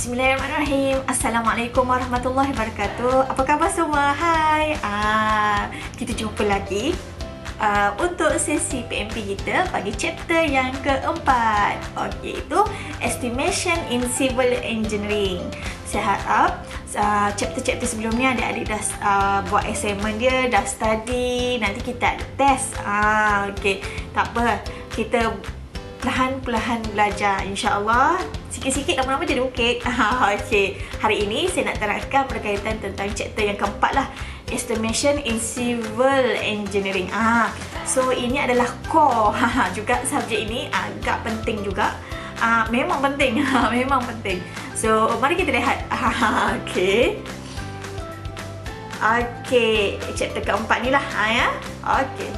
Bismillahirrahmanirrahim. Assalamualaikum warahmatullahi wabarakatuh. Apa khabar semua? Hai. Kita jumpa lagi untuk sesi PMP kita bagi chapter yang keempat. Iaitu Estimation in Civil Engineering. Saya harap chapter-chapter sebelum ni adik-adik dah buat assignment dia, dah study. Nanti kita ada test. Okey, tak apa. Kita perlahan-perlahan belajar, insya-Allah. Sikit-sikit lama-lama jadi okey. Okey. Hari ini saya nak terangkan berkaitan tentang chapter yang keempat lah, Estimation in Civil Engineering. So ini adalah core juga subjek ini, agak penting juga. Memang penting. Memang penting. So mari kita lihat. Okey. Okey, chapter keempat ni lah ya. Okey.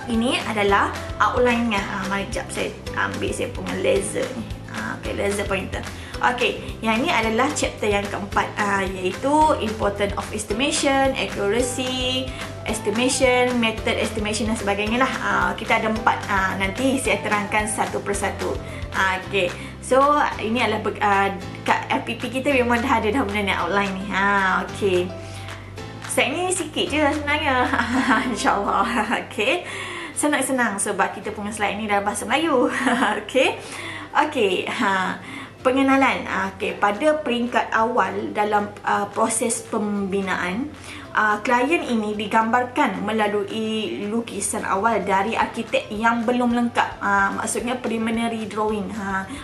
Ini adalah outline-nya. Mari sekejap saya ambil saya punya laser ni. Okay, laser pointer. Okay, yang ini adalah chapter yang keempat, iaitu Important of Estimation, Accuracy, Estimation, Method Estimation dan sebagainya lah. Kita ada 4. Nanti saya terangkan satu persatu. Okay, so ini adalah kat FPP kita memang dah ada dah benda ni, outline ni. Okay, slide ni sikit je sebenarnya. InsyaAllah. Okay, senang-senang sebab kita punya slide ni dalam bahasa Melayu. Okay. Okey, pengenalan. Okey, pada peringkat awal dalam proses pembinaan, klien ini digambarkan melalui lukisan awal dari arkitek yang belum lengkap. Maksudnya preliminary drawing.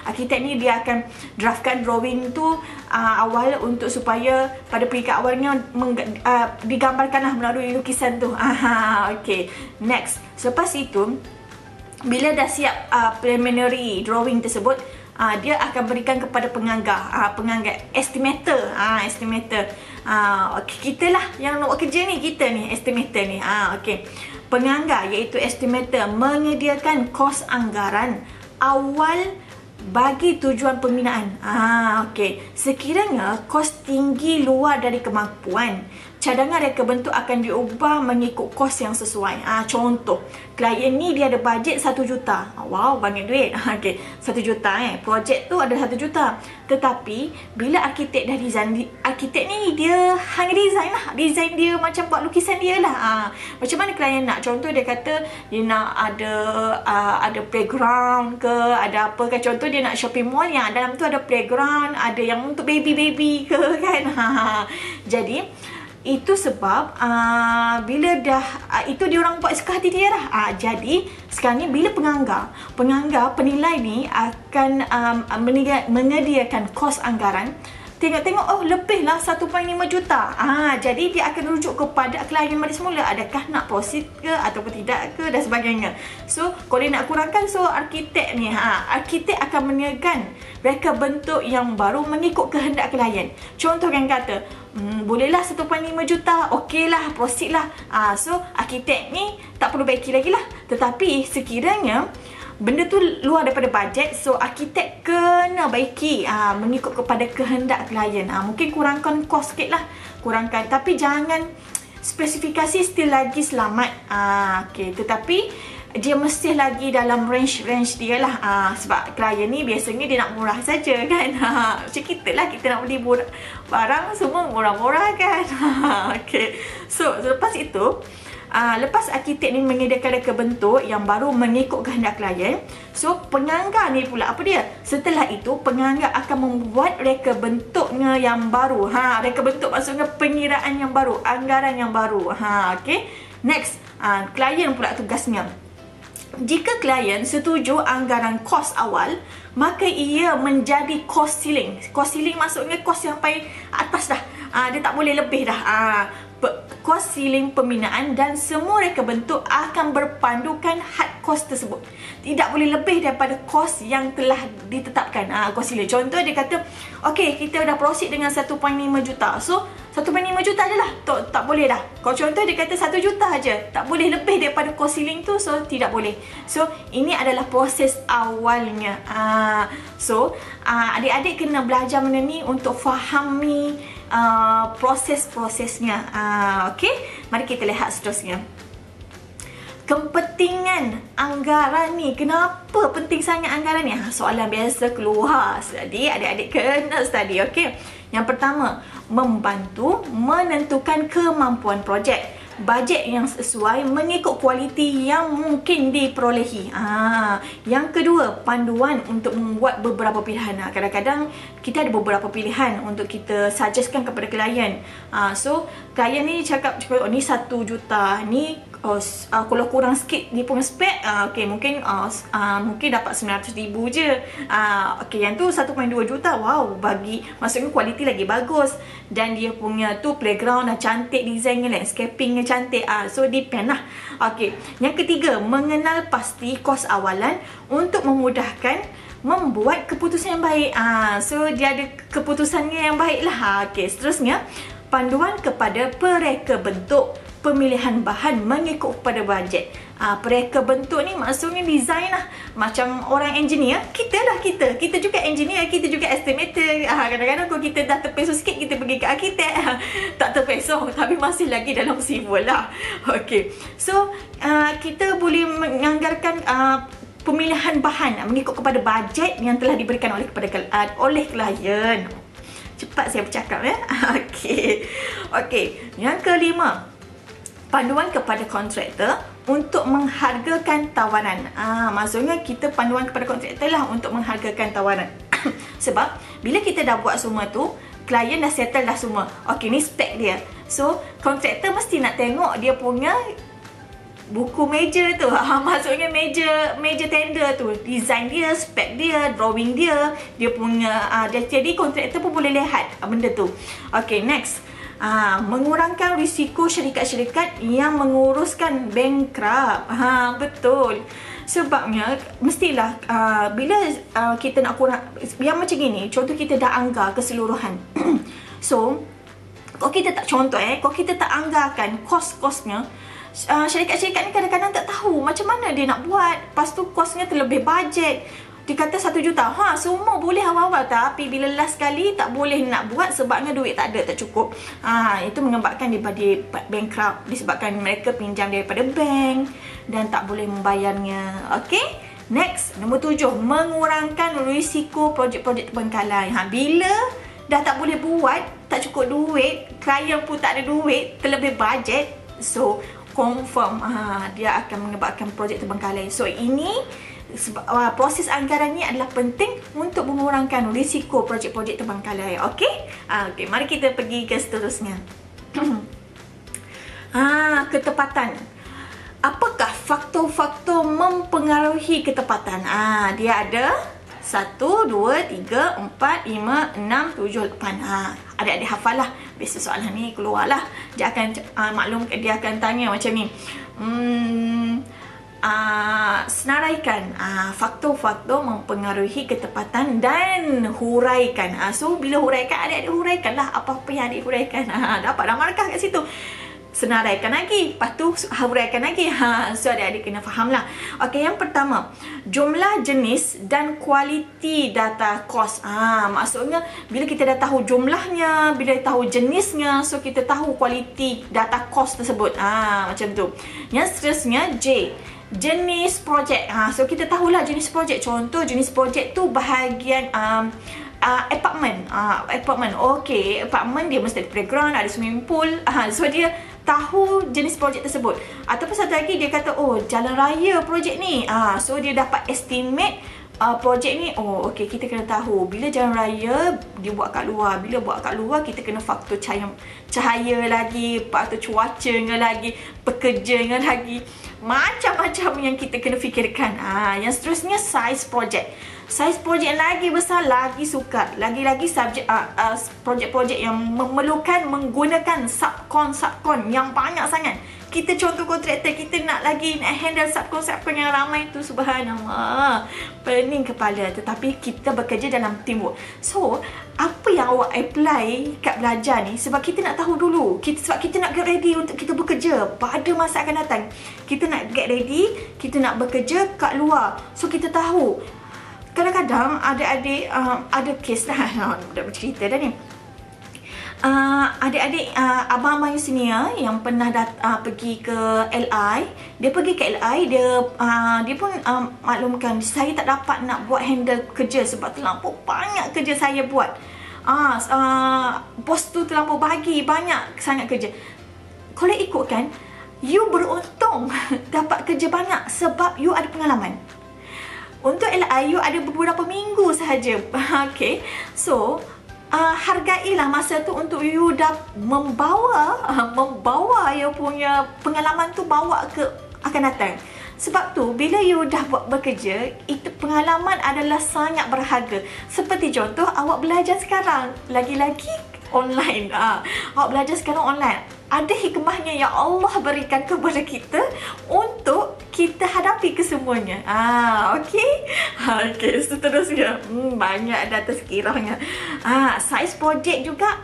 Arkitek ni dia akan draftkan drawing tu awal untuk supaya pada peringkat awalnya digambarkanlah melalui lukisan tu. Okey, next. Selepas itu, bila dah siap preliminary drawing tersebut, dia akan berikan kepada penganggar, estimator. Okay, kita lah yang nak buat kerja ni, kita ni estimator ni. Okay. Penganggar iaitu estimator menyediakan kos anggaran awal bagi tujuan pembinaan. Okay. Sekiranya kos tinggi luar dari kemampuan, cadangan reka bentuk akan diubah mengikut kos yang sesuai. Contoh, klien ni dia ada bajet 1 juta. Wow, banyak duit. Okay, 1 juta projek tu ada 1 juta. Tetapi bila arkitek dah design, arkitek ni dia hanya design lah. Design dia macam buat lukisan dia lah. Macam mana klien nak? Contoh dia kata dia nak ada playground ke, ada apa ke. Contoh dia nak shopping mall yang dalam tu ada playground, ada yang untuk baby-baby ke kan. Jadi itu sebab bila dah itu dia orang buat suka hati dia lah. Jadi sekarang ni bila penganggar penilai ni akan menyediakan kos anggaran, tengok lebihlah 1.5 juta. Jadi dia akan rujuk kepada klien balik semula, adakah nak proceed ke ataupun tidak ke dan sebagainya. So kalau dia nak kurangkan, so arkitek ni arkitek akan menyediakan reka bentuk yang baru mengikut kehendak klien. Contoh kan kata, bolehlah 1.5 juta, okey lah, proceed lah. So arkitek ni tak perlu baiki lagi lah. Tetapi sekiranya benda tu luar daripada bajet, so arkitek kena baiki mengikut kepada kehendak klien. Mungkin kurangkan kos sikit lah, kurangkan, tapi jangan spesifikasi still lagi selamat. Okay. Tetapi dia mesti lagi dalam range dia lah. Sebab klien ni biasanya dia nak murah saja kan. Macam kita lah, kita nak beli barang semua murah-murah kan. Okay. So selepas itu, lepas arkitek ni menyediakan reka bentuk yang baru mengikut kehendak klien, so penganggar ni pula apa dia? Setelah itu penganggar akan membuat reka bentuknya yang baru. Reka bentuk maksudnya pengiraan yang baru, anggaran yang baru. Okay. Next, klien pula tugasnya. Jika klien setuju anggaran kos awal, maka ia menjadi cost ceiling. Cost ceiling maksudnya kos yang paling atas dah. Dia tak boleh lebih dah. Kos ceiling pembinaan dan semua reka bentuk akan berpandukan had kos tersebut. Tidak boleh lebih daripada kos yang telah ditetapkan. Kos ceiling. Contoh dia kata, okey, kita dah proceed dengan 1.5 juta. So 1.5 juta je lah, tak boleh dah. Kalau contoh dia kata 1 juta je, tak boleh lebih daripada cost ceiling tu, so tidak boleh. So ini adalah proses awalnya. So adik-adik kena belajar benda ni untuk fahami proses-prosesnya. Okey, mari kita lihat seterusnya. kepentingan anggaran ni. Kenapa penting sangat anggaran ni? Soalan biasa keluar. Jadi adik-adik kena study, okey? Yang pertama, membantu menentukan kemampuan projek. Bajet yang sesuai mengikut kualiti yang mungkin diperolehi. Yang kedua, panduan untuk membuat beberapa pilihan. Kadang-kadang kita ada beberapa pilihan untuk kita suggestkan kepada klien. So, klien ni cakap oh, ni 1 juta, ni kalau kurang sikit dia punya spek, okay, mungkin dapat 900,000 je. Okay, yang tu 1.2 juta, wow, bagi maksudnya kualiti lagi bagus, dan dia punya tu playground dah cantik, desainnya, landscapingnya cantik. So depend lah. Okay, yang ketiga, mengenal pasti kos awalan untuk memudahkan membuat keputusan yang baik. So dia ada keputusannya yang baik lah. Okay, seterusnya, panduan kepada pereka bentuk pemilihan bahan mengikut pada bajet. Pereka bentuk ni maksudnya design lah. Macam orang engineer, kita juga engineer, kita juga estimator. Kadang-kadang kalau kita dah terpeso sikit, kita pergi ke arkitek. Tak terpeso, tapi masih lagi dalam civil lah. Okay, so kita boleh menganggarkan pemilihan bahan mengikut kepada bajet yang telah diberikan oleh klien. Cepat saya bercakap ya. Okey, yang kelima, panduan kepada kontraktor untuk menghargakan tawaran. Maksudnya kita panduan kepada kontraktor lah untuk menghargakan tawaran. Sebab bila kita dah buat semua tu, klien dah settle dah semua. Okey, ni spek dia. So, kontraktor mesti nak tengok dia punya buku meja tu. Maksudnya meja tender tu, design dia, spek dia, drawing dia, dia punya jadi kontraktor pun boleh lihat benda tu. Okey, next. Mengurangkan risiko syarikat-syarikat yang menguruskan bankrupt. Betul. Sebabnya mestilah bila kita nak kurang yang macam gini, contoh kita dah anggar keseluruhan. So, kalau kita tak contoh kalau kita tak anggarkan kos-kosnya, syarikat-syarikat ni kadang-kadang tak tahu macam mana dia nak buat. Lepas tu kosnya terlebih bajet. Dia kata 1 juta. Semua boleh awal-awal, tapi bila last kali tak boleh nak buat sebabnya duit tak ada, tak cukup. Itu mengakibatkan daripada bankrupt, disebabkan mereka pinjam daripada bank dan tak boleh membayarnya. Okey? Next, nombor 7, mengurangkan risiko projek-projek terbengkalai. Bila dah tak boleh buat, tak cukup duit, klien pun tak ada duit, terlebih bajet, so confirm dia akan menyebabkan projek terbengkalai. So ini proses anggaran ni adalah penting untuk mengurangkan risiko projek-projek terbengkalai. Okey? Okey, mari kita pergi ke seterusnya. Ketepatan. Apakah faktor-faktor mempengaruhi ketepatan? Dia ada 1, 2, 3, 4, 5, 6, 7, 8. Adik-adik hafal lah. Biasa soalan ni keluar lah. Dia akan maklum, dia akan tanya macam ni. Senaraikan faktor-faktor mempengaruhi ketepatan dan huraikan. So bila huraikan, adik-adik huraikanlah apa-apa yang adik huraikan. Dapat dah markah kat situ. Senaraikan lagi, lepas tu huraikan lagi. So adik-adik kena faham lah. Okey, yang pertama, jumlah jenis dan kualiti data kos. Maksudnya bila kita dah tahu jumlahnya, bila tahu jenisnya, so kita tahu kualiti data kos tersebut. Macam tu. Yang seterusnya, J, jenis projek. So kita tahulah jenis projek. Contoh jenis projek tu bahagian apartment. Okey, apartment dia mesti ada playground, ada swimming pool. So dia tahu jenis projek tersebut. Ataupun satu lagi dia kata, oh, jalan raya projek ni. So dia dapat estimate projek ni. Oh, okey, kita kena tahu bila jalan raya dia buat kat luar. Bila buat kat luar, kita kena faktor cahaya lagi, faktor cuacanya lagi, pekerjanya lagi. Macam-macam yang kita kena fikirkan. Yang seterusnya, size projek. Saiz projek lagi besar, lagi sukar. Lagi-lagi subjek projek-projek yang memerlukan menggunakan subkon yang banyak sangat. Kita contoh kontraktor, kita nak handle subkon yang ramai tu, subhanallah, pening kepala. Tetapi kita bekerja dalam teamwork. So, apa yang awak apply kat belajar ni, sebab kita nak tahu dulu, sebab kita nak get ready untuk kita bekerja pada masa akan datang. Kita nak get ready, kita nak bekerja kat luar. So, kita tahu. Kadang-kadang adik-adik ada kes lah, dah bercerita dah ni. Adik-adik, abang-abang yang senior yang pernah pergi ke LI, dia pergi ke LI, dia pun maklumkan, saya tak dapat nak buat handle kerja sebab terlampau banyak kerja saya buat. Bos tu terlampau bagi banyak sangat kerja. Kalau ikutkan, you beruntung dapat kerja banyak sebab you ada pengalaman. Untuk LI, you ada beberapa minggu sahaja. Okay, so hargailah masa tu untuk you dah membawa you punya pengalaman tu bawa ke akan datang. Sebab tu bila you dah bekerja, itu pengalaman adalah sangat berharga. Seperti contoh awak belajar sekarang, lagi-lagi online. Awak belajar sekarang online. Ada hikmahnya yang Allah berikan kepada kita untuk kita hadapi kesemuanya. Okey, seterusnya. Banyak data sekiranya. Saiz projek juga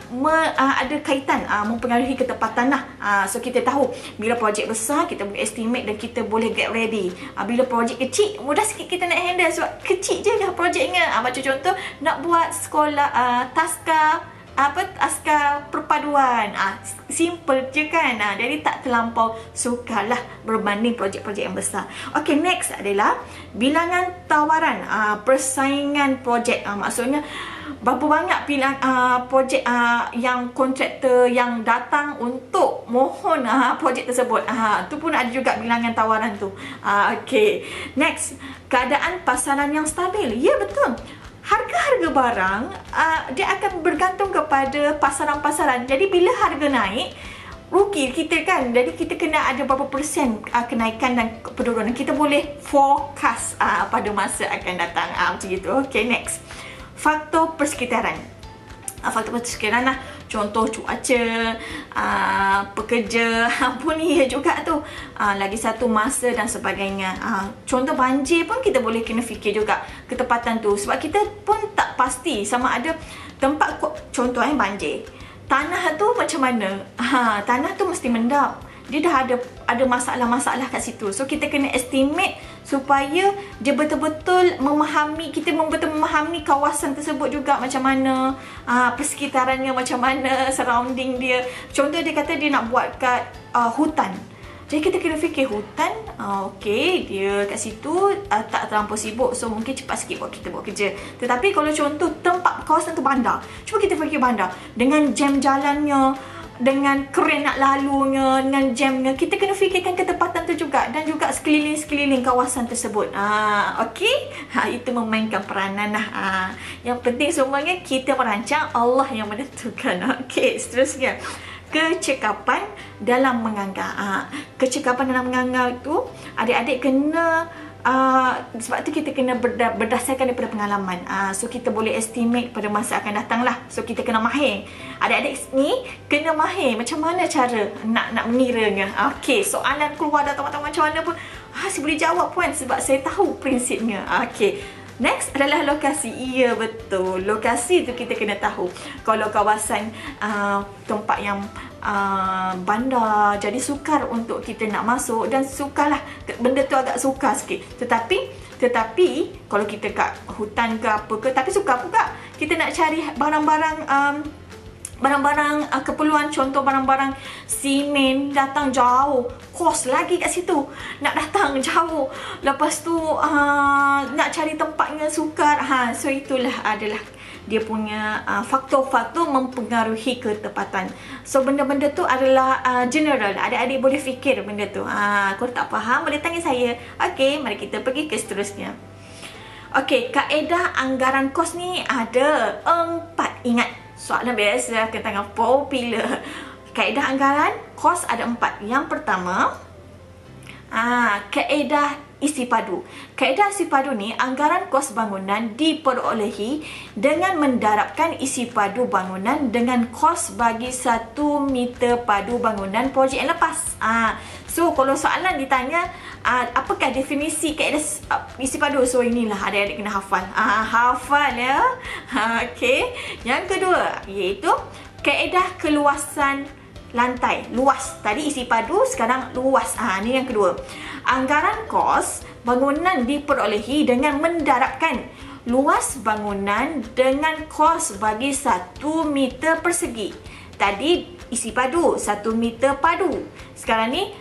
ada kaitan, mempengaruhi ketepatan lah. So kita tahu bila projek besar kita boleh estimate dan kita boleh get ready. Bila projek kecil, mudah sikit kita nak handle sebab kecil je lah projeknya. Macam contoh nak buat sekolah askar perpaduan, simple je kan. Jadi tak terlampau sukarlah berbanding projek-projek yang besar. Okey, next adalah bilangan tawaran, persaingan projek. Maksudnya berapa banyak projek yang kontraktor yang datang untuk mohon projek tersebut. Tu pun ada juga bilangan tawaran tu. Okey, next, keadaan pasaran yang stabil. Ya, betul. Harga-harga barang dia akan bergantung kepada pasaran-pasaran. Jadi bila harga naik, rugi kita kan. Jadi kita kena ada berapa persen kenaikan dan penurunan. Kita boleh forecast pada masa akan datang. Macam itu. Okay, next. Faktor persekitaran. Faktor persekitaran lah. Contoh cuaca, pekerja, pun ia juga tu. Lagi satu masa dan sebagainya. Contoh banjir pun kita boleh kena fikir juga ketepatan tu. Sebab kita pun tak pasti sama ada tempat, contohnya banjir. Tanah tu macam mana? Tanah tu mesti mendap. Dia dah ada masalah-masalah kat situ. So kita kena estimate supaya dia betul-betul memahami, kita betul-betul memahami kawasan tersebut juga macam mana, persekitarannya macam mana, surrounding dia. Contoh dia kata dia nak buat kat hutan. Jadi kita kena fikir hutan, okey, dia kat situ tak terlampau sibuk, so mungkin cepat sikit kita buat kerja. Tetapi kalau contoh tempat kawasan tu bandar, cuba kita fikir bandar dengan jam jalannya, dengan keren nak lalunya, dengan jamnya, kita kena fikirkan ketepatan tu juga dan juga sekeliling-sekeliling kawasan tersebut. Okey, itu memainkan peranan lah. Yang penting semuanya kita merancang, Allah yang menentukan. Okey, seterusnya, kecekapan dalam menganggap. Kecekapan dalam menganggap tu adik-adik kena sebab tu kita kena berdasarkan daripada pengalaman. So kita boleh estimate pada masa akan datang lah. So kita kena mahir. Adik-adik ni kena mahir macam mana cara nak mengiranya. Okey, soalan keluar datang macam mana pun saya boleh jawab puan sebab saya tahu prinsipnya. Okey, next adalah lokasi. Iya, betul. Lokasi tu kita kena tahu. Kalau kawasan tempat yang bandar, jadi sukar untuk kita nak masuk dan sukarlah benda tu agak sukar sikit. Tetapi kalau kita kat hutan ke apa ke, tapi sukar juga kita nak cari barang-barang keperluan, contoh barang-barang simen, datang jauh, kos lagi kat situ, nak datang jauh, lepas tu nak cari tempatnya sukar. So itulah adalah dia punya faktor-faktor mempengaruhi ketepatan. So benda-benda tu adalah general, adik-adik boleh fikir benda tu. Kalau tak faham boleh tanya saya. Okey, mari kita pergi ke seterusnya. Okey, kaedah anggaran kos ni ada 4. Ingat, soalan biasa tentang popular. Kaedah anggaran kos ada 4. Yang pertama, kaedah isi padu. Kaedah isi padu ni, anggaran kos bangunan diperolehi dengan mendarabkan isi padu bangunan dengan kos bagi 1 meter padu bangunan projek yang lepas. So kalau soalan ditanya apakah definisi kaedah isi padu, so inilah adik-adik kena hafal. Hafal ya. Okey. Yang kedua iaitu kaedah keluasan lantai. Luas. Tadi isi padu, sekarang luas. Ni yang kedua. Anggaran kos bangunan diperolehi dengan mendarabkan luas bangunan dengan kos bagi 1 meter persegi tadi isi padu, 1 meter padu. Sekarang ni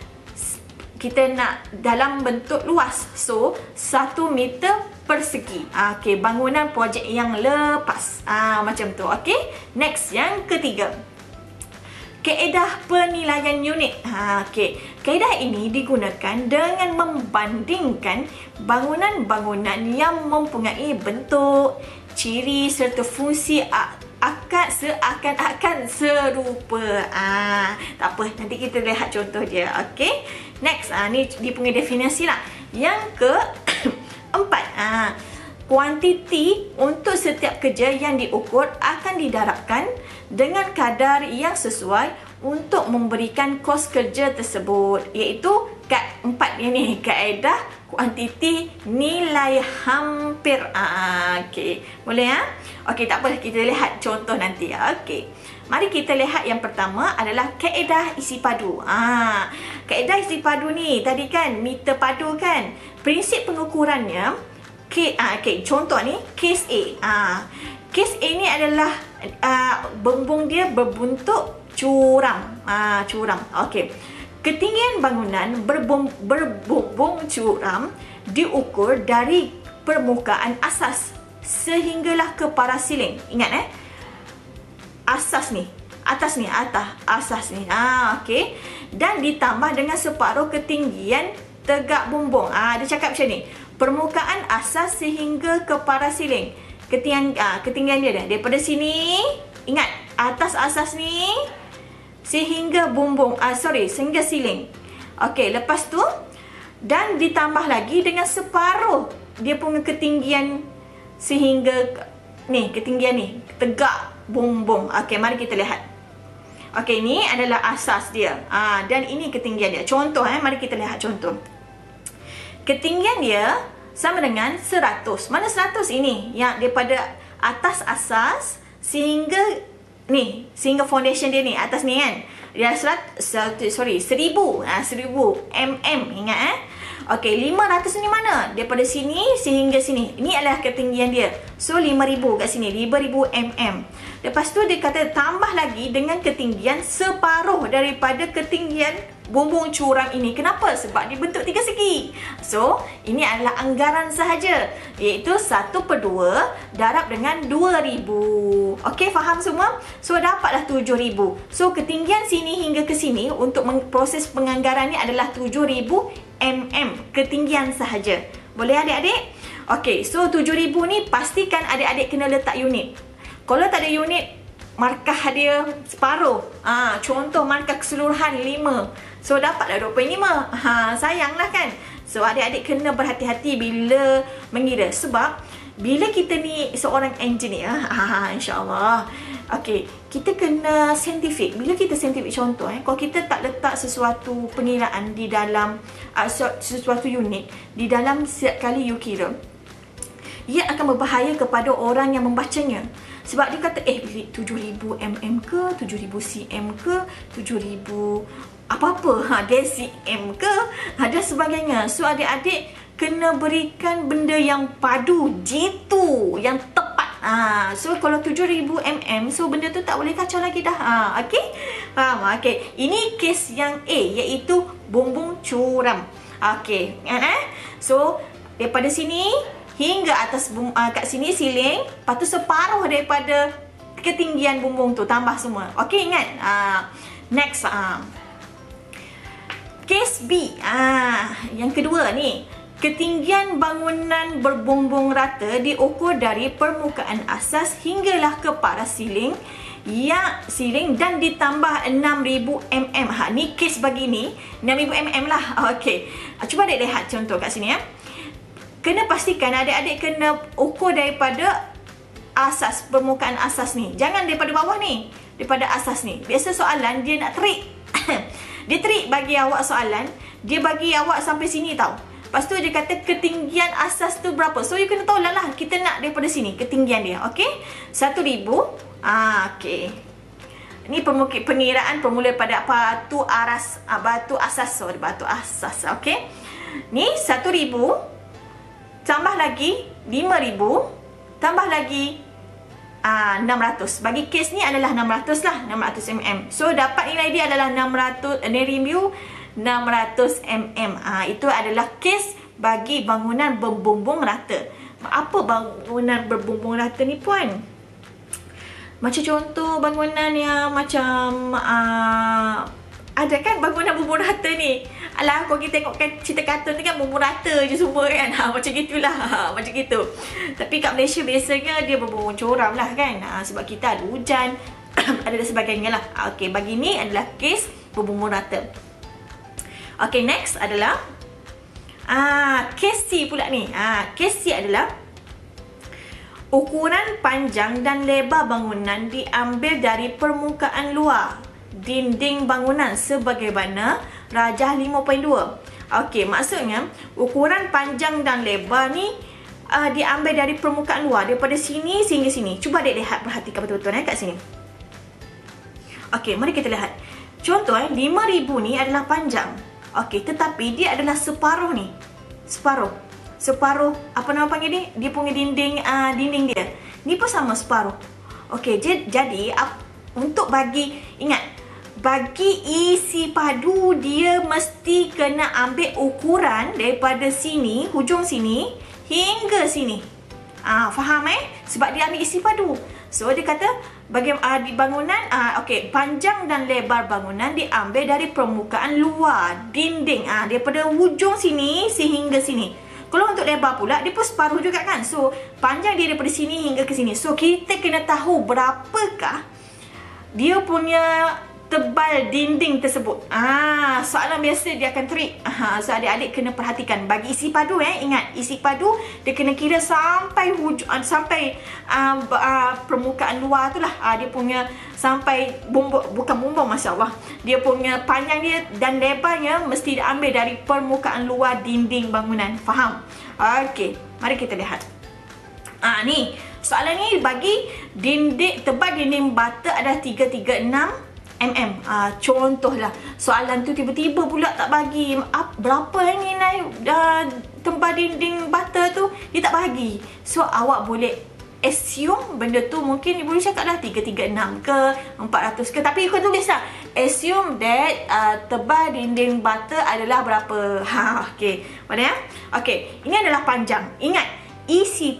kita nak dalam bentuk luas. So 1 meter persegi. Okey, bangunan projek yang lepas. Macam tu. Okey. Next, yang ketiga. Kaedah penilaian unit. Okey. Kaedah ini digunakan dengan membandingkan bangunan-bangunan yang mempunyai bentuk, ciri serta fungsi akad seakan-akan serupa. Tak apa, nanti kita lihat contoh dia. Okey. Next, ni dia punya definisi lah. Yang keempat, kuantiti untuk setiap kerja yang diukur akan didarabkan dengan kadar yang sesuai untuk memberikan kos kerja tersebut, iaitu empat ni, kaedah kuantiti nilai hampir. Okey, boleh okey, tak apa, kita lihat contoh nanti. Okey, mari kita lihat yang pertama adalah kaedah isi padu. Kaedah isi padu ni tadi kan meter padu kan. Prinsip pengukurannya, contoh ni kes A. Kes A ni adalah bumbung dia berbentuk curam. Curam. Okey. Ketinggian bangunan berbumbung curam diukur dari permukaan asas sehinggalah ke paras siling. Ingat asas ni, atas ni, asas ni. Okey. Dan ditambah dengan separuh ketinggian tegak bumbung. Dia cakap macam ni. Permukaan asas sehingga ke paras siling. Ketinggian dia daripada sini, ingat, atas asas ni sehingga bumbung, sehingga siling. Okey, lepas tu dan ditambah lagi dengan separuh dia punya ketinggian sehingga ni, ketinggian ni tegak bumbung. Okey, mari kita lihat. Okey, ni adalah asas dia. Dan ini ketinggian dia. Contoh mari kita lihat contoh. Ketinggian dia sama dengan 100. Mana 100 ini? Yang daripada atas asas sehingga ni, sehingga foundation dia ni, atas ni kan. Dia 1000 mm. Ingat Okey, 500 ni mana? Daripada sini sehingga sini. Ini adalah ketinggian dia. So 5000 kat sini, 5000 mm. Lepas tu dia kata tambah lagi dengan ketinggian separuh daripada ketinggian bumbung curam ini. Kenapa? Sebab dia bentuk tiga segi. So, ini adalah anggaran sahaja, iaitu 1/2 darab dengan 2000. Okey, faham semua? So, dapatlah 7000. So, ketinggian sini hingga ke sini untuk proses penganggaran ni adalah 7000 mm. Ketinggian sahaja. Boleh adik-adik? Okey, so 7000 ni pastikan adik-adik kena letak unit. Kalau tak ada unit, markah dia separuh. Contoh markah keseluruhan 5. So dapatlah 25. Sayanglah kan. So adik-adik kena berhati-hati bila mengira. Sebab bila kita ni seorang engineer, insya-Allah. Okey, kita kena saintifik. Bila kita saintifik, contoh kalau kita tak letak sesuatu pengiraan di dalam sesuatu unit di dalam setiap kali you kira, ia akan berbahaya kepada orang yang membacanya. Sebab dia kata 7000 mm ke, 7000 cm ke, 7000 apa-apa, decim ke, dan sebagainya. So adik-adik kena berikan benda yang padu, jitu, yang tepat. So kalau 7000 mm, so benda tu tak boleh kacau lagi dah. Okey? Faham? Okey. Ini kes yang A, iaitu bumbung curam. Okey. So daripada sini hingga atas kat sini siling, lepas tu separuh daripada ketinggian bumbung tu, tambah semua. Okey, ingat? Next, case B. Yang kedua ni, ketinggian bangunan berbumbung rata diukur dari permukaan asas hinggalah ke paras siling dan ditambah 6000 mm. Ni case bagi ni 6000 mm lah. Okey. Cuba adik lihat contoh kat sini Kena pastikan adik-adik kena ukur daripada asas, permukaan asas ni. Jangan daripada bawah ni, daripada asas ni. Biasa soalan dia nak trik. Dia trik bagi awak soalan, dia bagi awak sampai sini tau. Lepas tu dia kata ketinggian asas tu berapa. So you kena tahu lah kita nak daripada sini ketinggian dia. Okey? 1000. Okey. Ni pengiraan bermula pada batu asas. Batu asas. Okey? Ni 1000. Tambah lagi 5000, tambah lagi 600. Bagi kes ni adalah 600 lah, 600 mm. So dapat nilai dia adalah 600 mm. Itu adalah kes bagi bangunan berbumbung rata. Apa bangunan berbumbung rata ni puan? Macam contoh bangunan yang macam ada kan bangunan bumbung rata ni. Alah, kalau kita tengok kan cerita kartun ni kan bumbung rata je semua kan. Macam gitulah. Macam gitu. Tapi kat Malaysia biasanya dia berbumbung curam lah kan. Sebab kita ada hujan, ada dan sebagainya lah. Okey, bagi ni adalah kes berbumbung rata. Okey, next adalah kes C pula ni. Kes C adalah ukuran panjang dan lebar bangunan diambil dari permukaan luar dinding bangunan sebagaimana rajah 5.2. Okey, maksudnya ukuran panjang dan lebar ni diambil dari permukaan luar, daripada sini sehingga sini. Cuba adik lihat, perhatikan betul-betul kat sini. Okey, mari kita lihat. Contoh 5,000 ni adalah panjang. Okey, tetapi dia adalah separuh ni. Separuh apa nama panggil ni? Dia punya dinding dia. Ni pun sama separuh. Okey, jadi untuk bagi isi padu dia mesti kena ambil ukuran daripada sini, hujung sini hingga sini. Faham Sebab dia ambil isi padu. So dia kata di bangunan okey, panjang dan lebar bangunan diambil dari permukaan luar dinding daripada hujung sini sehingga sini. Kalau untuk lebar pula dia pun separuh juga kan. So panjang dia daripada sini hingga ke sini. So kita kena tahu berapakah dia punya tebal dinding tersebut. Soalan biasa dia akan trik. So adik-adik kena perhatikan. Bagi isi padu ingat, isi padu dia kena kira sampai permukaan luar tu lah. Dia punya sampai bukan bumbung, masya-Allah. Dia punya panjang dia dan lebarnya mesti diambil dari permukaan luar dinding bangunan. Faham? Okey, mari kita lihat. Ni soalan ni bagi tebal dinding bata adalah 336 mm. Contohlah soalan tu tiba-tiba pula tak bagi berapa ni naik tebal dinding bata tu, dia tak bagi. So awak boleh assume benda tu mungkin ibu boleh cakap lah 336 ke 400 ke, tapi ikut tulis lah assume that tebal dinding bata adalah berapa. Okey, boleh ya? Okey, ini adalah panjang. Ingat, isi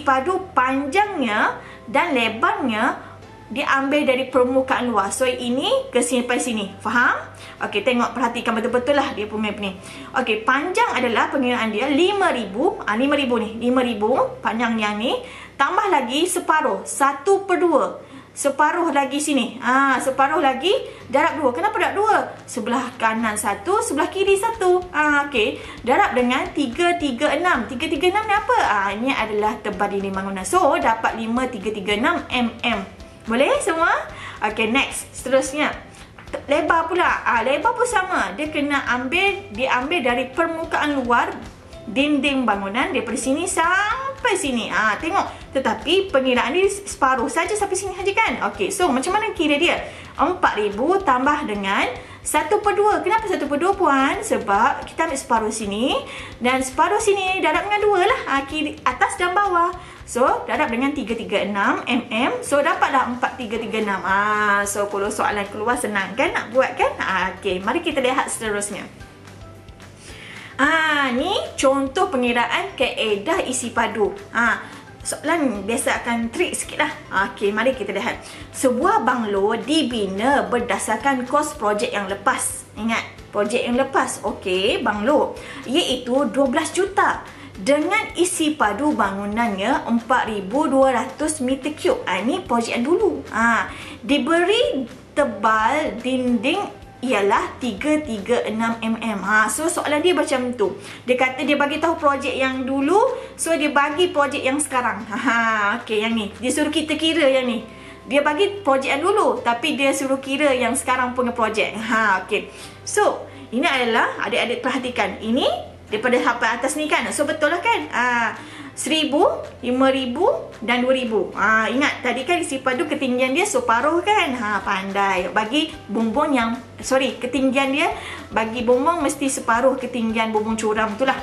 padu panjangnya dan lebarnya diambil dari permukaan luar. So ini ke sini sampai sini. Faham? Okey, tengok, perhatikan betul-betul lah dia punya ni. Okey, panjang adalah pengiraan dia 5,000. 5,000 ni, 5,000 panjang yang ni, tambah lagi separuh, 1/2. Separuh lagi sini. Separuh lagi darab 2. Kenapa darab 2? Sebelah kanan 1, sebelah kiri 1. Okey, darab dengan 336. 336 ni apa? Ini adalah tebal dinding bangunan. So dapat 5,336 mm. Boleh semua? Okey, next. Seterusnya, lebar pula. Lebar pun sama. Dia kena diambil dari permukaan luar dinding bangunan daripada sini sampai sini. Tengok. Tetapi pengiraan ni separuh saja sampai sini saja kan? Okey, so macam mana kira dia? 4,000 tambah dengan 1/2. Kenapa 1/2 puan? Sebab kita ambil separuh sini dan separuh sini darab dengan 2 lah. Kiri, atas dan bawah. So darab dengan 336 mm. So dapatlah 4,336. So kalau soalan keluar senang kan nak buat kan? Okey, mari kita lihat seterusnya. Ni contoh pengiraan kaedah isi padu. Soalan biasa akan trik sikit lah. Okey, mari kita lihat. Sebuah banglo dibina berdasarkan kos projek yang lepas. Ingat, projek yang lepas. Okey, banglo iaitu 12 juta. Dengan isi padu bangunannya 4,200 meter cube. Ini projek yang dulu. Diberi tebal dinding ialah 336 mm. So soalan dia macam tu. Dia kata dia bagi tahu projek yang dulu, so dia bagi projek yang sekarang. Okey, yang ni dia suruh kita kira yang ni. Dia bagi projek yang dulu tapi dia suruh kira yang sekarang punya projek. Okey. So, ini adalah adik-adik perhatikan. Ini daripada sampai atas ni kan. So betul lah kan? 1,000, 5,000 dan 2,000. Ingat tadi kan isi padu ketinggian dia separuh kan? Pandai. Bagi bumbung yang ketinggian dia bagi bumbung mesti separuh ketinggian bumbung curam tu lah.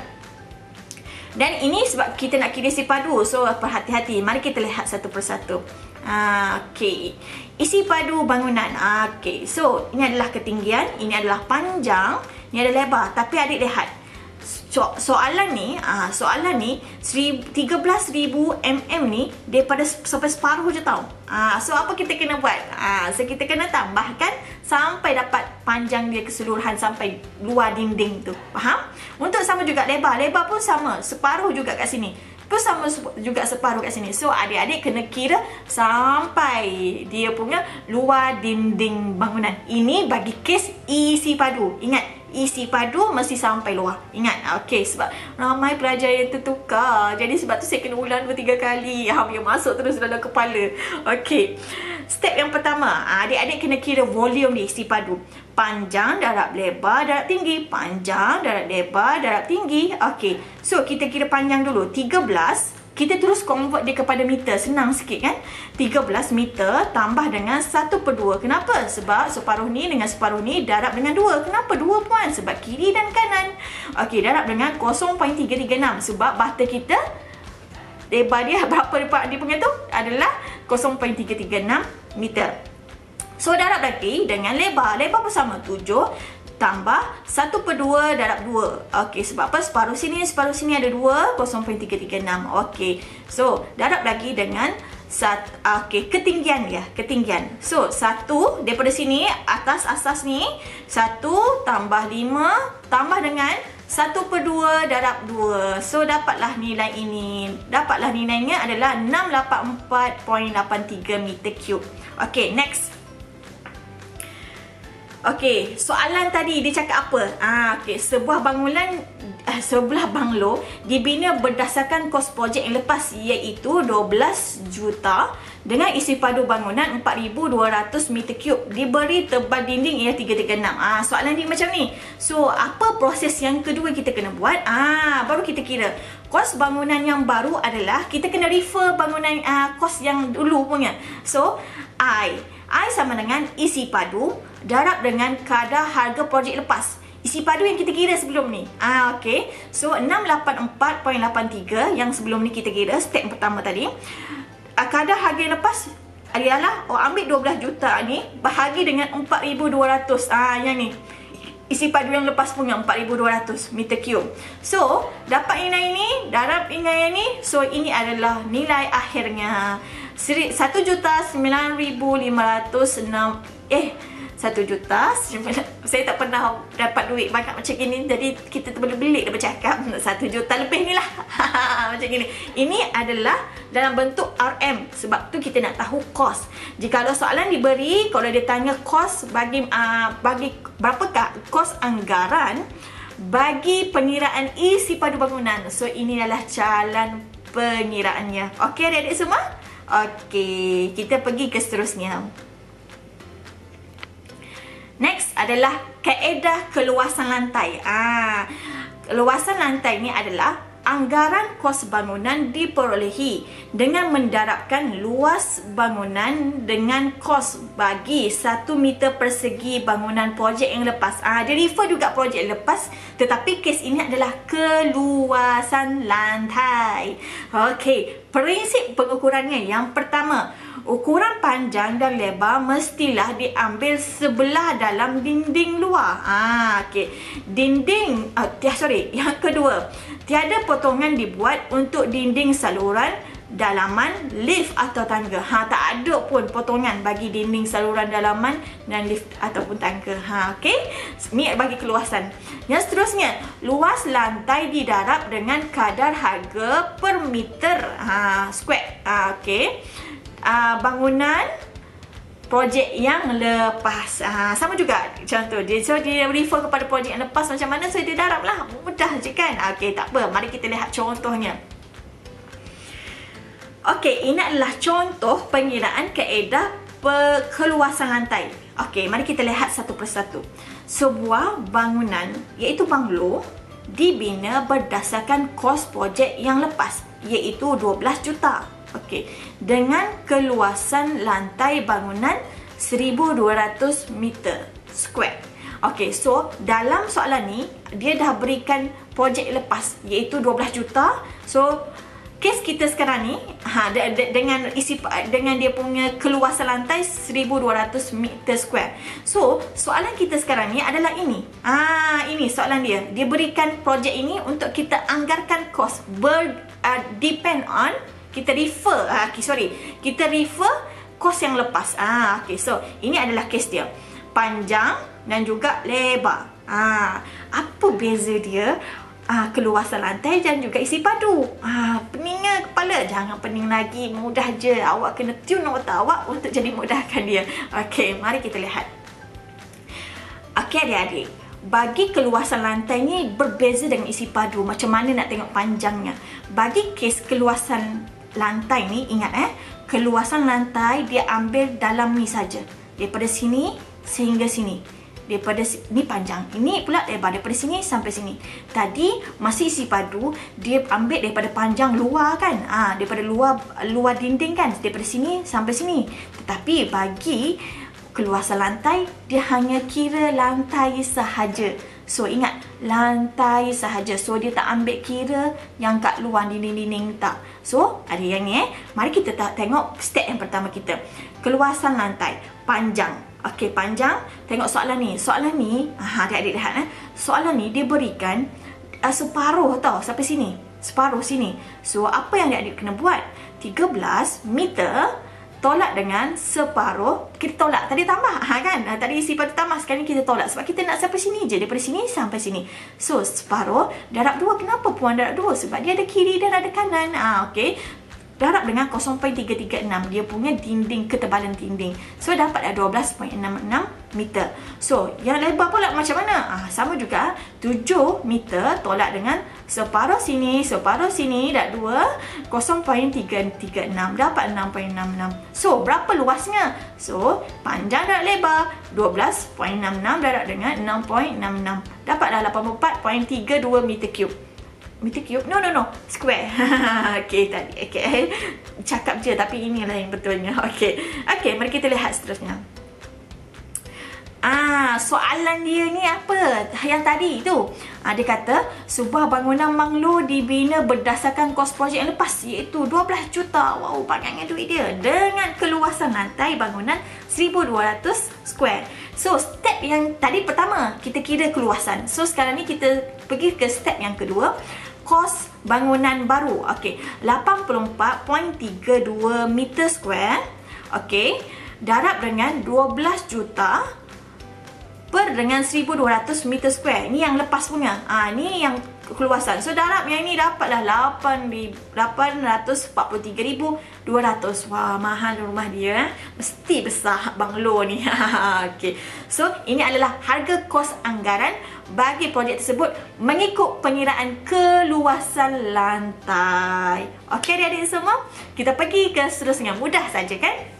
Dan ini sebab kita nak kira isi padu, so berhati-hati. Mari kita lihat satu persatu. Okey. Isi padu bangunan. Okey. So, ini adalah ketinggian, ini adalah panjang, ini ada lebar. Tapi adik lihat. Soalan ni 13,000 mm ni daripada sampai separuh je tau. So apa kita kena buat? So kita kena tambahkan sampai dapat panjang dia keseluruhan sampai luar dinding tu. Faham? Untuk sama juga lebar pun sama, separuh juga kat sini. Pun sama juga separuh kat sini. So adik-adik kena kira sampai dia punya luar dinding bangunan. Ini bagi kes isi padu. Ingat, isi padu mesti sampai luar. Ingat, okey, sebab ramai pelajar yang tertukar. Jadi sebab tu saya kena ulang 2-3 kali. Yang masuk terus dalam kepala. Okey. Step yang pertama, adik-adik kena kira volume di isi padu. Panjang, darab, lebar, darab, tinggi. Panjang, darab, lebar, darab, tinggi. Okey. So kita kira panjang dulu. 13. Kita terus convert dia kepada meter. Senang sikit kan? 13 meter tambah dengan 1/2. Kenapa? Sebab separuh ni dengan separuh ni darab dengan 2. Kenapa 2 puan? Sebab kiri dan kanan. Okey, darab dengan 0.336. Sebab bata kita, lebar dia berapa dia punya tu? Adalah 0.336 meter. So, darab lagi dengan lebar. Lebar pun sama. 7 tambah 1/2 darab 2. Okey, sebab apa? Separuh sini ada 2, 0.336. Okey. So, darab lagi dengan ketinggian dia, ketinggian. So, 1 daripada sini, atas asas ni, 1 tambah 5 tambah dengan 1/2 darab 2. So, dapatlah nilai ini. Dapatlah nilainya adalah 684.83 meter cube. Okey, next. Okey, soalan tadi dia cakap apa? Okey, sebuah banglo dibina berdasarkan kos projek yang lepas, iaitu 12 juta dengan isi padu bangunan 4,200 meter cube. Diberi tebal dinding ialah 336. Soalan dia macam ni. So, apa proses yang kedua kita kena buat? Baru kita kira. Kos bangunan yang baru adalah kita kena refer bangunan kos yang dulu punya. So, I sama dengan isi padu darab dengan kadar harga projek lepas. Isi padu yang kita kira sebelum ni. Okey. So, 684.83 yang sebelum ni kita kira, step pertama tadi. Kadar harga yang lepas adalah, ambil 12 juta ni, bahagi dengan 4,200. Yang ni. Isi padu yang lepas punya 4,200 meter cube. So, dapat nilai ni, darab nilai ni. So, ini adalah nilai akhirnya. 1,09,506. 1 juta. Saya tak pernah dapat duit banyak macam gini. Jadi, kita terbelit-belit dah bercakap. 1 juta lebih ni lah. Macam gini. Ini adalah dalam bentuk RM. Sebab tu kita nak tahu kos. Jikalau soalan diberi, kalau dia tanya kos bagi berapakah kos anggaran bagi pengiraan isi padu bangunan. So, ini adalah jalan pengiraannya. Okey adik-adik semua? Okey, kita pergi ke seterusnya. Next adalah kaedah keluasan lantai. Keluasan lantai ni adalah anggaran kos bangunan diperolehi dengan mendarabkan luas bangunan dengan kos bagi 1 meter persegi bangunan projek yang lepas. Dia refer juga projek lepas, tetapi kes ini adalah keluasan lantai. Okey, prinsip pengukurannya yang pertama, ukuran panjang dan lebar mestilah diambil sebelah dalam dinding luar. Okey. Yang kedua, tiada potongan dibuat untuk dinding saluran, dalaman, lift atau tangga. Tak ada pun potongan bagi dinding saluran dalaman dan lift ataupun tangga. Okey. Ni bagi keluasan. Yang seterusnya, luas lantai didarab dengan kadar harga per meter square. Okey. Bangunan projek yang lepas. Sama juga contoh dia. So, dia refer kepada projek yang lepas macam mana. So, dia darab lah. Mudah je kan. Okey, tak apa. Mari kita lihat contohnya. Okey, ini adalah contoh pengiraan kaedah keluasan lantai. Okey, mari kita lihat satu persatu. Sebuah bangunan, iaitu banglo, dibina berdasarkan kos projek yang lepas, iaitu 12 juta. Okey, dengan keluasan lantai bangunan 1,200 meter square. Okey, so dalam soalan ni dia dah berikan projek lepas iaitu 12 juta. So kes kita sekarang ni dengan dia punya keluasan lantai 1200 meter square. So soalan kita sekarang ni adalah ini. Ini soalan dia. Dia berikan projek ini untuk kita anggarkan kos depend on kita refer kos yang lepas. Okey, so ini adalah kes dia. Panjang dan juga lebar. Apa beza dia? Keluasan lantai dan juga isi padu. Peningnya kepala. Jangan pening lagi. Mudah je. Awak kena tune otak awak untuk jadi mudahkan dia. Okey, mari kita lihat. Okey adik-adik. Bagi keluasan lantai ni berbeza dengan isi padu. Macam mana nak tengok panjangnya. Bagi kes keluasan lantai ni, ingat keluasan lantai dia ambil dalam ni saja. Daripada sini sehingga sini. Daripada ni panjang, ini pula lebar daripada sini sampai sini. Tadi masih isi padu, dia ambil daripada panjang luar kan, daripada luar dinding kan, daripada sini sampai sini. Tetapi bagi keluasan lantai, dia hanya kira lantai sahaja. So ingat, lantai sahaja. So dia tak ambil kira yang kat luar dinding-dinding tak. So ada yang ni mari kita tengok step yang pertama kita. Keluasan lantai panjang. Okey, panjang. Tengok soalan ni. Soalan ni, adik-adik lihat soalan ni dia berikan separuh tau sampai sini. Separuh sini. So apa yang adik-adik kena buat? 13 meter tolak dengan separuh. Kita tolak. Tadi tambah kan? Tadi isi pada tambah. Sekarang ni kita tolak. Sebab kita nak sampai sini je. Daripada sini sampai sini. So separuh darab 2. Kenapa puan darab 2? Sebab dia ada kiri dan ada kanan. Okey. Darab dengan 0.336. Dia punya dinding, ketebalan dinding. So dapat 12.66 meter. So yang lebar pula macam mana? Sama juga. 7 meter tolak dengan separuh sini darab 2, 0.336. Dapat 6.66. So berapa luasnya? So panjang darab lebar 12.66 darab dengan 6.66. Dapatlah 84.32 meter cube. Meter cube? No. Square. Okey tadi. Okey. Cakap je tapi inilah yang betulnya. Okey. Okey, mari kita lihat seterusnya. Soalan dia ni apa? Yang tadi tu. Dia kata sebuah bangunan banglo dibina berdasarkan kos projek yang lepas iaitu 12 juta. Wow, banyaknya duit dia. Dengan keluasan lantai bangunan 1200 square. So, step yang tadi pertama, kita kira keluasan. So, sekarang ni kita pergi ke step yang kedua. Kos bangunan baru. Okey, 84.32 meter square. Okey, darab dengan 12 juta per dengan 1200 meter square. Ni yang lepas punya. Ni yang keluasan. So darab yang ni dapatlah 843,200. Wah, mahal rumah dia. Mesti besar banglo ni. Okey. So ini adalah harga kos anggaran bagi projek tersebut mengikut pengiraan keluasan lantai. Okey adik-adik semua, kita pergi ke seterusnya. Mudah saja kan?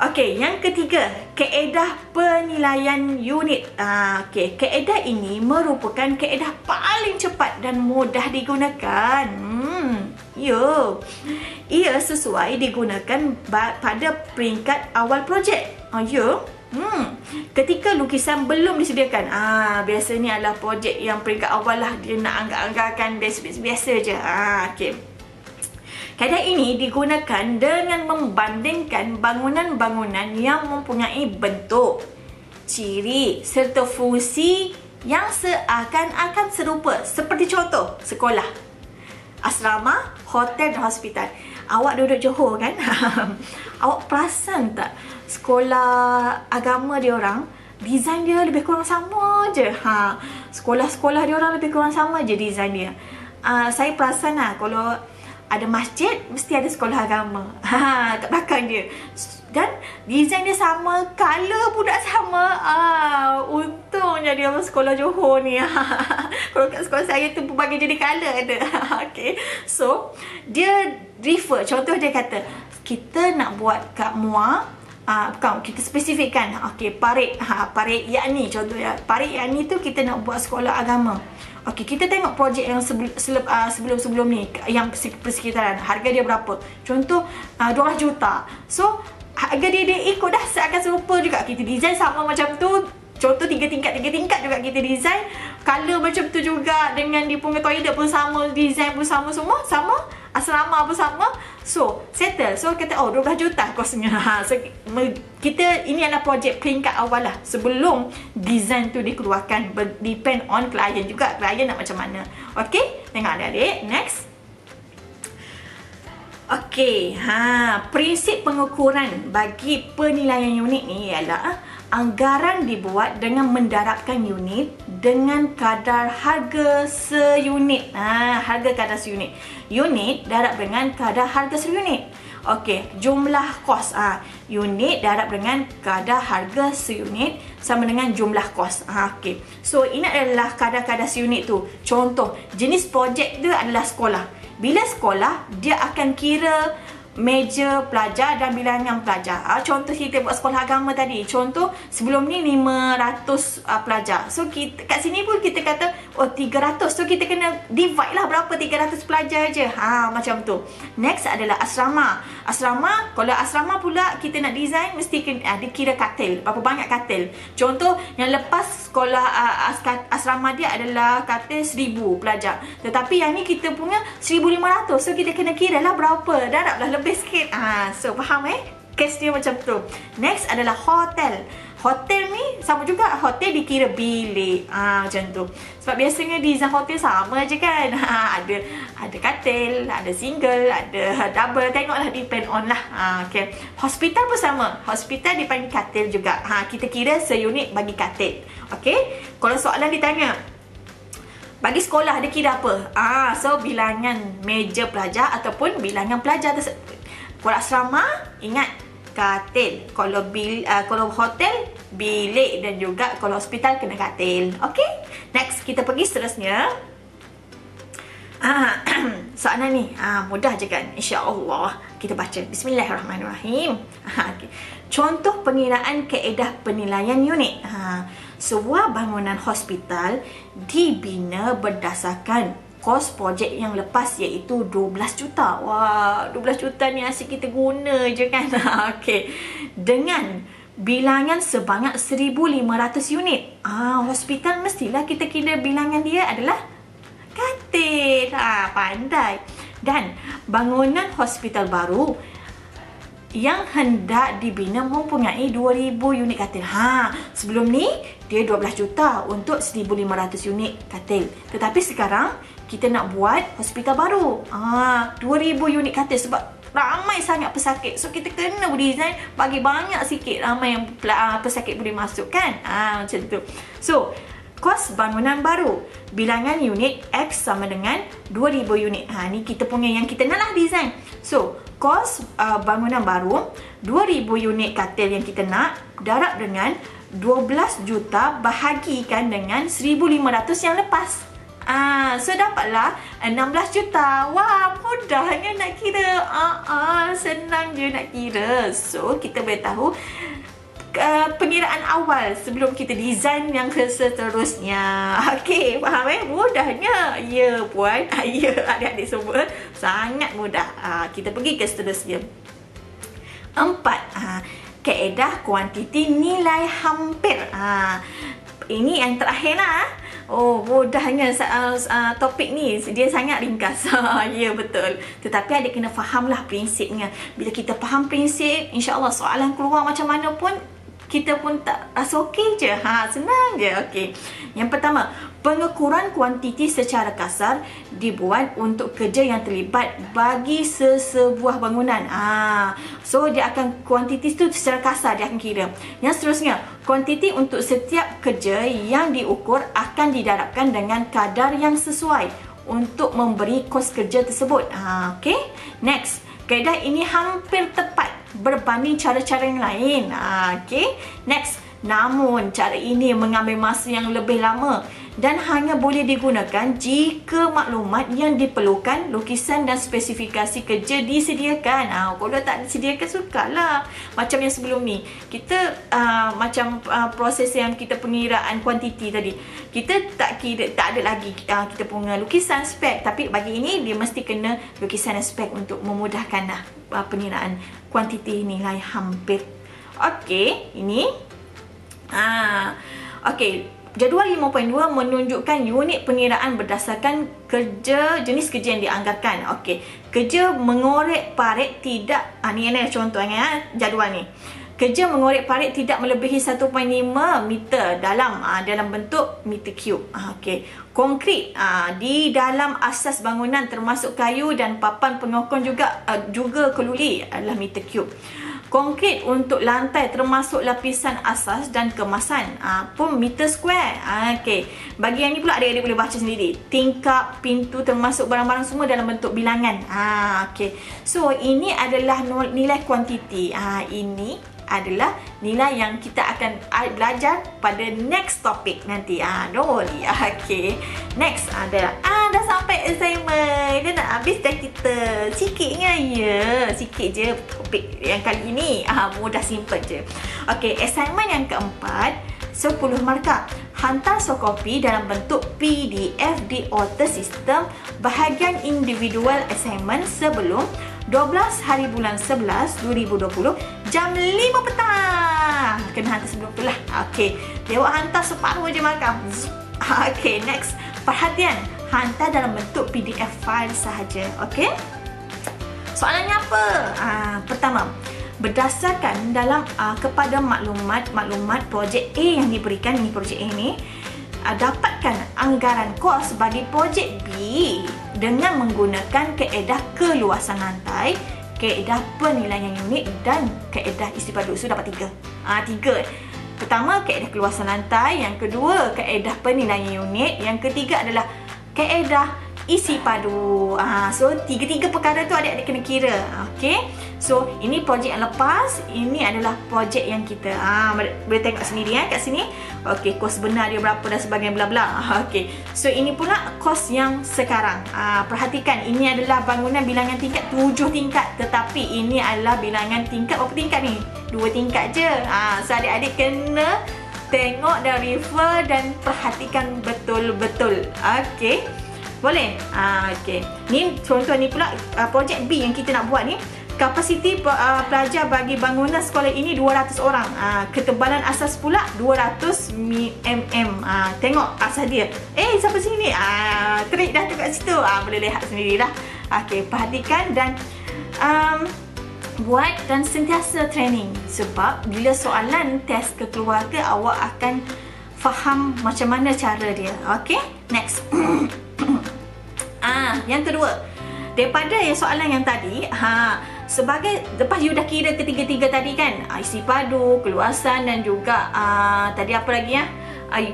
Okey, yang ketiga, kaedah penilaian unit. Okey, kaedah ini merupakan kaedah paling cepat dan mudah digunakan. Ia sesuai digunakan pada peringkat awal projek. Ketika lukisan belum disediakan. Biasanya adalah projek yang peringkat awal lah, dia nak anggar-anggarkan biasa je. Okey. Kaedah ini digunakan dengan membandingkan bangunan-bangunan yang mempunyai bentuk, ciri serta fungsi yang seakan-akan serupa. Seperti contoh, sekolah, asrama, hotel dan hospital. Awak duduk Johor kan? Awak perasan tak sekolah agama dia orang, design dia lebih kurang sama je. Sekolah-sekolah dia orang lebih kurang sama je design dia. Saya perasan lah, kalau ada masjid, mesti ada sekolah agama. Kat belakang dia. Dan design dia sama, color pun tak sama. Untungnya dia sekolah Johor ni. Kalau kat sekolah saya tu pun bagi jadi color ada. Okay. So, dia refer. Contoh dia kata, kita nak buat kat Muar, kita spesifikkan. Okay, Parit. Parit Yakni contohnya. Parit Yakni tu kita nak buat sekolah agama. Okey, kita tengok projek yang sebelum ni, yang persekitaran, harga dia berapa? Contoh 12 juta. So harga dia ikut dah seakan serupa juga. Kita design sama macam tu, Contoh 3 tingkat juga kita design. Color macam tu juga, dengan dia punya toilet pun sama, design pun sama, semua sama, asrama pun sama. So settle. So kata 12 juta kosnya. So kita, ini adalah projek peringkat awal lah sebelum design tu dikeluarkan. Depend on klien juga, klien nak macam mana. Okay, tengok adik-adik. Next. Okey, prinsip pengukuran bagi penilaian unit ni ialah anggaran dibuat dengan mendarabkan unit dengan kadar harga seunit. Harga kadar seunit. Unit darab dengan kadar harga seunit. Okey, jumlah kos. Unit darab dengan kadar harga seunit sama dengan jumlah kos. Okey. So ini adalah kadar-kadar seunit tu. Contoh, jenis projek dia adalah sekolah. Bila sekolah, dia akan kira meja pelajar dan bilangan pelajar. Contoh kita buat sekolah agama tadi. Contoh sebelum ni 500 pelajar. So kita, kat sini pun kita kata 300. So kita kena divide lah berapa 300 pelajar je. Macam tu. Next adalah asrama. Asrama, kalau asrama pula kita nak design mesti dikira katil. Berapa banyak katil. Contoh yang lepas sekolah asrama dia adalah katil 1000 pelajar. Tetapi yang ni kita punya 1500. So kita kena kira lah berapa. Darablah lebih sikit. So faham case dia macam tu. Next adalah hotel. Hotel ni sama juga, hotel dikira bilik. Macam tu. Sebab biasanya design hotel sama je kan. Ada katil, ada single, ada double. Tengoklah, depend on lah. Okay. Hospital pun sama. Hospital dipanggil katil juga. Kita kira seunit bagi katil. Okay. Kalau soalan ditanya, bagi sekolah dia kira apa? So bilangan meja pelajar ataupun bilangan pelajar tersebut. Kalau asrama, ingat katil. Kalau hotel, bilik, dan juga kalau hospital kena katil. Okay? Next, kita pergi seterusnya. Soalan ni mudah je kan? InsyaAllah. Kita baca. Bismillahirrahmanirrahim. Okay. Contoh pengiraan kaedah penilaian unit. Sebuah bangunan hospital dibina berdasarkan kos projek yang lepas, iaitu 12 juta. Wah, 12 juta ni asyik kita guna je kan. Okey. Dengan bilangan sebanyak 1500 unit. Hospital mestilah kita kira bilangan dia adalah katil. Pandai. Dan bangunan hospital baru yang hendak dibina mempunyai 2000 unit katil. Sebelum ni dia 12 juta untuk 1500 unit katil. Tetapi sekarang kita nak buat hospital baru. 2000 unit katil sebab ramai sangat pesakit. So kita kena design bagi banyak sikit, ramai yang pesakit boleh masuk kan. Macam tu. So kos bangunan baru, bilangan unit X sama dengan 2000 unit. Ni kita punya yang kita nak lah design. So kos bangunan baru 2000 unit katil yang kita nak, darab dengan 12 juta bahagikan dengan 1500 yang lepas. So dapatlah 16 juta. Wah, mudahnya nak kira. Senang je nak kira. So kita boleh tahu pengiraan awal sebelum kita design yang seterusnya. Okey, faham mudahnya. Ya puan, ya adik-adik semua, sangat mudah. Kita pergi ke seterusnya. 4. Kaedah kuantiti nilai hampir. Ini yang terakhir lah. Mudahnya topik ni, dia sangat ringkas. Ya, betul. Tetapi adik kena fahamlah prinsipnya. Bila kita faham prinsip, insya-Allah soalan keluar macam mana pun kita pun tak rasa okey je. Senang je. Okey. Yang pertama, pengukuran kuantiti secara kasar dibuat untuk kerja yang terlibat bagi sebuah bangunan. So dia akan kuantiti tu secara kasar dia akan kira. Yang seterusnya, kuantiti untuk setiap kerja yang diukur akan didarabkan dengan kadar yang sesuai untuk memberi kos kerja tersebut. Okey. Next, kaedah ini hampir tepat berbanding cara-cara yang lain. Okey. Next, namun cara ini mengambil masa yang lebih lama dan hanya boleh digunakan jika maklumat yang diperlukan, lukisan dan spesifikasi kerja disediakan. Kalau tak disediakan, sukarlah. Macam yang sebelum ni, kita proses yang kita pengiraan kuantiti tadi, kita tak ada lagi kita punya lukisan spek. Tapi bagi ini dia mesti kena lukisan dan spek untuk memudahkan pengiraan kuantiti nilai hampir. Okey, ini Okey, jadual 5.2 menunjukkan unit pengiraan berdasarkan jenis kerja yang dianggarkan. Okey, kerja mengorek parit tidak, ni contohnya jadual ni. Kerja mengorek parit tidak melebihi 1.5 meter dalam bentuk meter cube. Okey. Konkrit di dalam asas bangunan termasuk kayu dan papan pengokon juga keluli adalah meter cube. Konkrit untuk lantai termasuk lapisan asas dan kemasan pun meter square. Okey. Bagi yang ni pula adik-adik boleh baca sendiri. Tingkap, pintu termasuk barang-barang semua dalam bentuk bilangan. Okey. So ini adalah nilai kuantiti. Ini adalah nilai yang kita akan belajar pada next topik nanti. Don't worry. Okay. Next adalah dah sampai assignment. Dah nak habis dah kita. Sikit ya. Sikit je topik yang kali ini. Mudah, simple je. Okay. Assignment yang keempat, 10 markah. Hantar softkopi dalam bentuk PDF di Otter System bahagian individual assignment sebelum 12 hari bulan 11 2020 jam 5 petang. Kena hantar sebelum tu lah. Okey, lewat hantar separuh je markah. Okey, next. Perhatian, hantar dalam bentuk PDF file sahaja. Okey. Soalannya apa? Pertama, berdasarkan dalam kepada maklumat projek A yang diberikan, ini projek A ni, dapatkan anggaran kos bagi projek B dengan menggunakan kaedah keluasan lantai, kaedah penilaian unit dan kaedah isi padu. So dapat 3. 3. Pertama, kaedah keluasan lantai. Yang kedua, kaedah penilaian unit. Yang ketiga adalah kaedah isi padu. So tiga-tiga perkara tu adik-adik kena kira. Okey. So ini projek yang lepas, ini adalah projek yang kita boleh tengok sendiri kat sini. Okey, kos benar dia berapa dan sebagainya bla bla. Okey. So ini pula kos yang sekarang. Perhatikan, ini adalah bangunan bilangan tingkat 7 tingkat, tetapi ini adalah bilangan tingkat berapa tingkat ni? 2 tingkat je. So adik-adik kena tengok dan refer dan perhatikan betul-betul. Okey. Boleh? Okey. Ni contoh ni pula projek B yang kita nak buat ni. Kapasiti pelajar bagi bangunan sekolah ini 200 orang. Ketebalan asas pula 200 mm. Tengok asas dia. Sampai sini. Trik dah tu kat situ. Boleh lihat sendirilah. Okey, perhatikan dan buat dan sentiasa training. Sebab bila soalan test kekeluarga, awak akan faham macam mana cara dia. Okey? Next. Yang kedua, daripada soalan yang tadi, sebagai lepas you dah kira ketiga-tiga tadi kan, isi padu, keluasan dan juga tadi apa lagi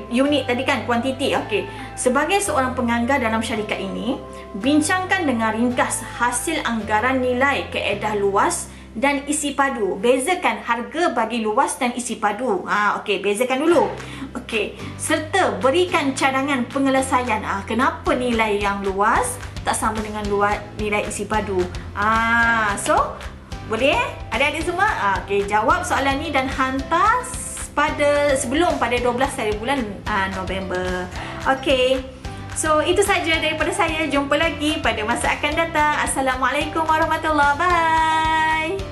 unit tadi kan, kuantiti. Okey. Sebagai seorang penganggar dalam syarikat ini, bincangkan dengan ringkas hasil anggaran nilai kaedah luas dan isi padu. Bezakan harga bagi luas dan isi padu. Okey, bezakan dulu. Okey, serta berikan cadangan penyelesaian. Kenapa nilai yang luas tak sama dengan nilai isi padu? So boleh adik-adik semua? Okey, jawab soalan ni dan hantar sebelum pada 12 hari bulan November. Okey. So itu saja daripada saya. Jumpa lagi pada masa akan datang. Assalamualaikum warahmatullahi wabarakatuh. Bye.